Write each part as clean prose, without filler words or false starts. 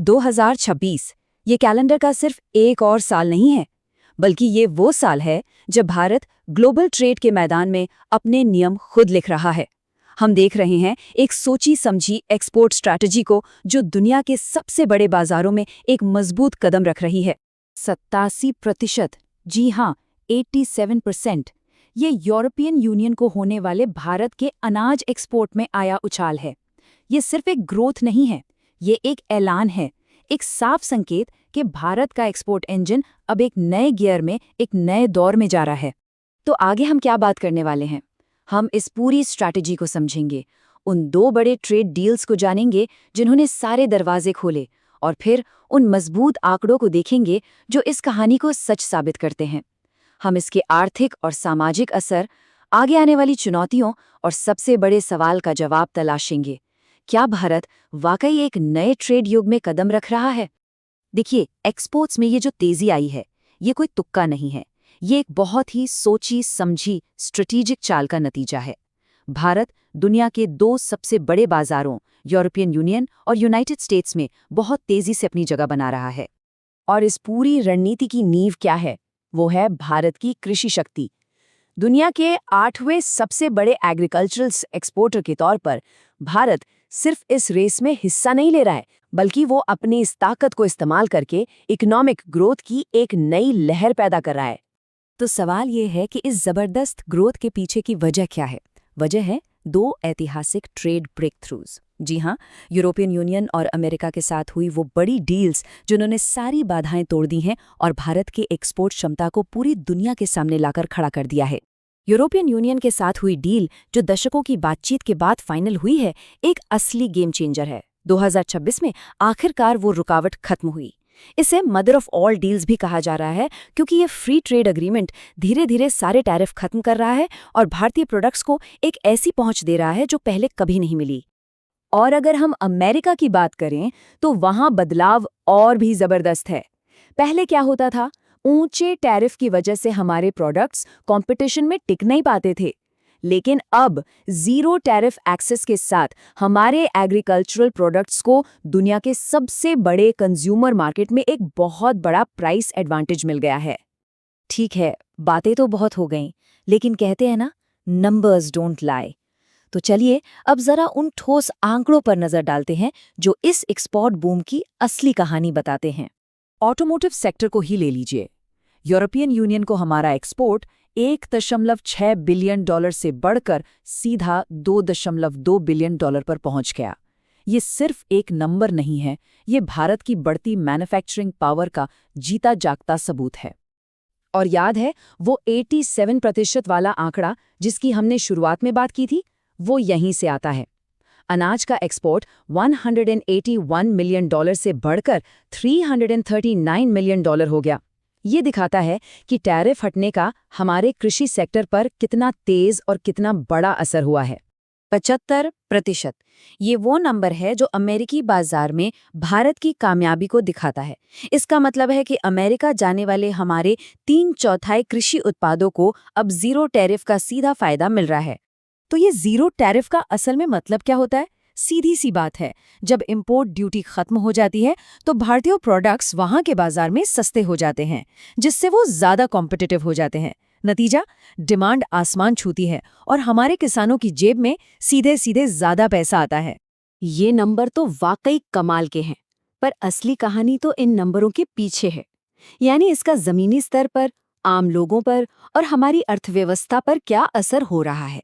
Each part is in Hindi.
2026 ये कैलेंडर का सिर्फ एक और साल नहीं है, बल्कि ये वो साल है जब भारत ग्लोबल ट्रेड के मैदान में अपने नियम खुद लिख रहा है। हम देख रहे हैं एक सोची समझी एक्सपोर्ट स्ट्रैटेजी को जो दुनिया के सबसे बड़े बाजारों में एक मजबूत कदम रख रही है। 87%, जी हाँ 87%, ये यूरोपियन यूनियन को होने वाले भारत के अनाज एक्सपोर्ट में आया उछाल है। ये सिर्फ एक ग्रोथ नहीं है, ये एक ऐलान है, एक साफ संकेत कि भारत का एक्सपोर्ट इंजन अब एक नए गियर में, एक नए दौर में जा रहा है। तो आगे हम क्या बात करने वाले हैं? हम इस पूरी स्ट्रैटेजी को समझेंगे, उन दो बड़े ट्रेड डील्स को जानेंगे जिन्होंने सारे दरवाजे खोले, और फिर उन मजबूत आंकड़ों को देखेंगे जो इस कहानी को सच साबित करते हैं। हम इसके आर्थिक और सामाजिक असर, आगे आने वाली चुनौतियों और सबसे बड़े सवाल का जवाब तलाशेंगे। क्या भारत वाकई एक नए ट्रेड युग में कदम रख रहा है? देखिए, एक्सपोर्ट्स में ये जो तेजी आई है, ये कोई तुक्का नहीं है। ये एक बहुत ही सोची समझी स्ट्रेटेजिक चाल का नतीजा है। भारत दुनिया के दो सबसे बड़े बाजारों, यूरोपियन यूनियन और यूनाइटेड स्टेट्स में बहुत तेजी से अपनी जगह बना रहा है। और इस पूरी रणनीति की नींव क्या है? वो है भारत की कृषि शक्ति। दुनिया के 8वें सबसे बड़े एग्रीकल्चरल एक्सपोर्टर के तौर पर भारत सिर्फ इस रेस में हिस्सा नहीं ले रहा है, बल्कि वो अपनी इस ताकत को इस्तेमाल करके इकोनॉमिक ग्रोथ की एक नई लहर पैदा कर रहा है। तो सवाल ये है कि इस जबरदस्त ग्रोथ के पीछे की वजह क्या है? वजह है दो ऐतिहासिक ट्रेड ब्रेक थ्रूज। जी हाँ, यूरोपियन यूनियन और अमेरिका के साथ हुई वो बड़ी डील्स जिन्होंने सारी बाधाएं तोड़ दी हैं और भारत की एक्सपोर्ट क्षमता को पूरी दुनिया के सामने लाकर खड़ा कर दिया है। यूरोपियन यूनियन के साथ हुई डील, जो दशकों की बातचीत के बाद फाइनल हुई है, एक असली गेम चेंजर है। 2026 में आखिरकार वो रुकावट खत्म हुई। इसे मदर ऑफ ऑल डील्स भी कहा जा रहा है, क्योंकि ये फ्री ट्रेड एग्रीमेंट धीरे धीरे सारे टैरिफ खत्म कर रहा है और भारतीय प्रोडक्ट्स को एक ऐसी पहुंच दे रहा है जो पहले कभी नहीं मिली। और अगर हम अमेरिका की बात करें तो वहां बदलाव और भी जबरदस्त है। पहले क्या होता था? ऊंचे टैरिफ की वजह से हमारे प्रोडक्ट्स कंपटीशन में टिक नहीं पाते थे, लेकिन अब जीरो टैरिफ एक्सेस के साथ हमारे एग्रीकल्चरल प्रोडक्ट्स को दुनिया के सबसे बड़े कंज्यूमर मार्केट में एक बहुत बड़ा प्राइस एडवांटेज मिल गया है। ठीक है, बातें तो बहुत हो गईं, लेकिन कहते हैं ना, नंबर्स डोंट लाई। तो चलिए अब जरा उन ठोस आंकड़ों पर नजर डालते हैं जो इस एक्सपोर्ट बूम की असली कहानी बताते हैं। ऑटोमोटिव सेक्टर को ही ले लीजिए। यूरोपियन यूनियन को हमारा एक्सपोर्ट 1.6 बिलियन डॉलर से बढ़कर सीधा 2.2 बिलियन डॉलर पर पहुंच गया। ये सिर्फ एक नंबर नहीं है, ये भारत की बढ़ती मैन्युफैक्चरिंग पावर का जीता जागता सबूत है। और याद है वो 87% वाला आंकड़ा जिसकी हमने शुरुआत में बात की थी? वो यहीं से आता है। अनाज का एक्सपोर्ट 181 मिलियन डॉलर से बढ़कर 339 मिलियन डॉलर हो गया। ये दिखाता है कि टैरिफ हटने का हमारे कृषि सेक्टर पर कितना तेज और कितना बड़ा असर हुआ है। 75%, ये वो नंबर है जो अमेरिकी बाजार में भारत की कामयाबी को दिखाता है। इसका मतलब है कि अमेरिका जाने वाले हमारे 3/4 कृषि उत्पादों को अब जीरो टैरिफ का सीधा फायदा मिल रहा है। तो ये जीरो टैरिफ का असल में मतलब क्या होता है? सीधी सी बात है, जब इंपोर्ट ड्यूटी खत्म हो जाती है तो भारतीय प्रोडक्ट्स वहां के बाजार में सस्ते हो जाते हैं, जिससे वो ज्यादा कॉम्पिटिटिव हो जाते हैं। नतीजा, डिमांड आसमान छूती है और हमारे किसानों की जेब में सीधे सीधे ज्यादा पैसा आता है। ये नंबर तो वाकई कमाल के हैं, पर असली कहानी तो इन नंबरों के पीछे है। यानी इसका जमीनी स्तर पर, आम लोगों पर और हमारी अर्थव्यवस्था पर क्या असर हो रहा है।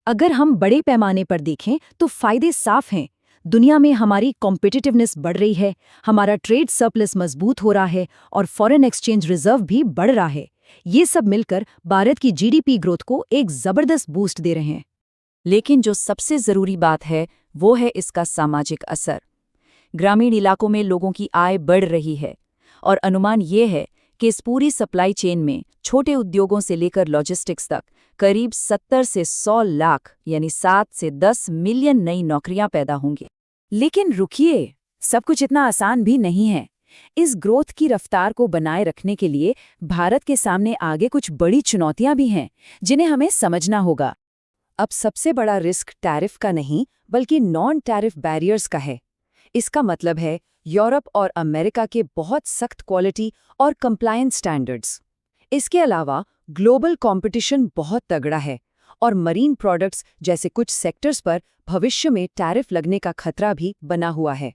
अगर हम बड़े पैमाने पर देखें तो फायदे साफ हैं। दुनिया में हमारी कॉम्पिटिटिवनेस बढ़ रही है, हमारा ट्रेड सरप्लस मजबूत हो रहा है और फॉरेन एक्सचेंज रिजर्व भी बढ़ रहा है। ये सब मिलकर भारत की जीडीपी ग्रोथ को एक जबरदस्त बूस्ट दे रहे हैं। लेकिन जो सबसे जरूरी बात है वो है इसका सामाजिक असर। ग्रामीण इलाकों में लोगों की आय बढ़ रही है और अनुमान ये है कि इस पूरी सप्लाई चेन में छोटे उद्योगों से लेकर लॉजिस्टिक्स तक करीब 70 से 100 लाख यानी 7 से 10 मिलियन नई नौकरियां पैदा होंगी। लेकिन रुकिए, सब कुछ इतना आसान भी नहीं है। इस ग्रोथ की रफ्तार को बनाए रखने के लिए भारत के सामने आगे कुछ बड़ी चुनौतियां भी हैं, जिन्हें हमें समझना होगा। अब सबसे बड़ा रिस्क टैरिफ का नहीं, बल्कि नॉन टैरिफ बैरियर्स का है। इसका मतलब है यूरोप और अमेरिका के बहुत सख्त क्वालिटी और कंप्लायंस स्टैंडर्ड्स। इसके अलावा ग्लोबल कंपटीशन बहुत तगड़ा है और मरीन प्रोडक्ट्स जैसे कुछ सेक्टर्स पर भविष्य में टैरिफ लगने का खतरा भी बना हुआ है।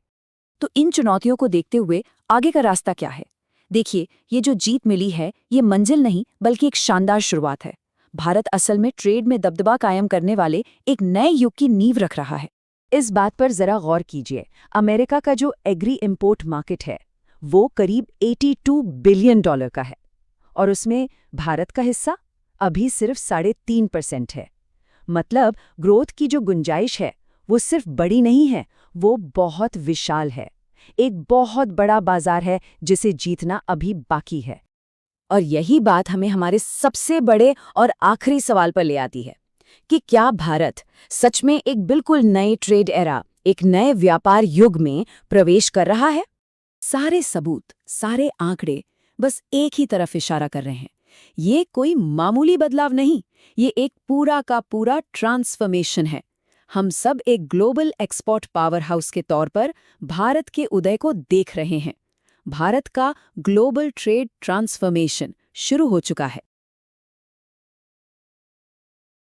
तो इन चुनौतियों को देखते हुए आगे का रास्ता क्या है? देखिए, ये जो जीत मिली है, ये मंजिल नहीं बल्कि एक शानदार शुरुआत है। भारत असल में ट्रेड में दबदबा कायम करने वाले एक नए युग की नींव रख रहा है। इस बात पर जरा गौर कीजिए, अमेरिका का जो एग्री इंपोर्ट मार्केट है, वो करीब $82 बिलियन का है और उसमें भारत का हिस्सा अभी सिर्फ 3.5% है। मतलब ग्रोथ की जो गुंजाइश है, वो सिर्फ बड़ी नहीं है, वो बहुत विशाल है। एक बहुत बड़ा बाजार है जिसे जीतना अभी बाकी है। और यही बात हमें हमारे सबसे बड़े और आखिरी सवाल पर ले आती है कि क्या भारत सच में एक बिल्कुल नए ट्रेड एरा, एक नए व्यापार युग में प्रवेश कर रहा है? सारे सबूत, सारे आंकड़े बस एक ही तरफ इशारा कर रहे हैं। ये कोई मामूली बदलाव नहीं, ये एक पूरा का पूरा ट्रांसफॉर्मेशन है। हम सब एक ग्लोबल एक्सपोर्ट पावर हाउस के तौर पर भारत के उदय को देख रहे हैं। भारत का ग्लोबल ट्रेड ट्रांसफॉर्मेशन शुरू हो चुका है।